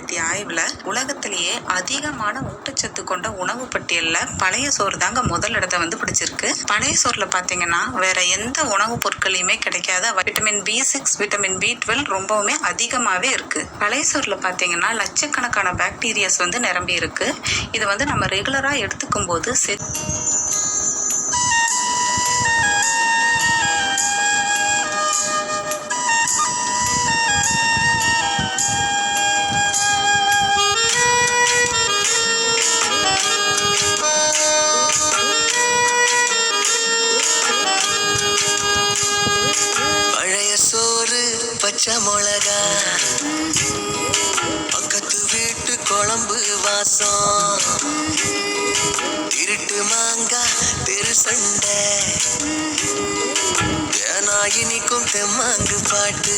நடத்திய ஆய்வுல உலகத்திலேயே அதிகமான ஊட்டச்சத்து கொண்ட உணவு பட்டியல்ல பழைய சோறு தாங்க முதல் இடத்தை பிடிச்சிருக்கு. பழைய சோறுல பாத்தீங்கன்னா வேற எந்த உணவுப் பொருட்களையுமே கிடைக்காத விட்டமின் B6, விட்டமின் B12 ரொம்பவுமே அதிகமாவே இருக்கு. பழைய சோறுல பாத்தீங்கன்னா லட்சக்கணக்கான பாக்டீரியாஸ் நிரம்பி இருக்கு. இது நம்ம ரெகுலரா எடுத்துக்கும் போது பச்சை மிளகா பக்கத்து வீட்டு குழம்பு வாசம் இருட்டு மாங்கா தெரு சண்டை தேனா இனிக்கும் தெம்மாங்கு பாட்டு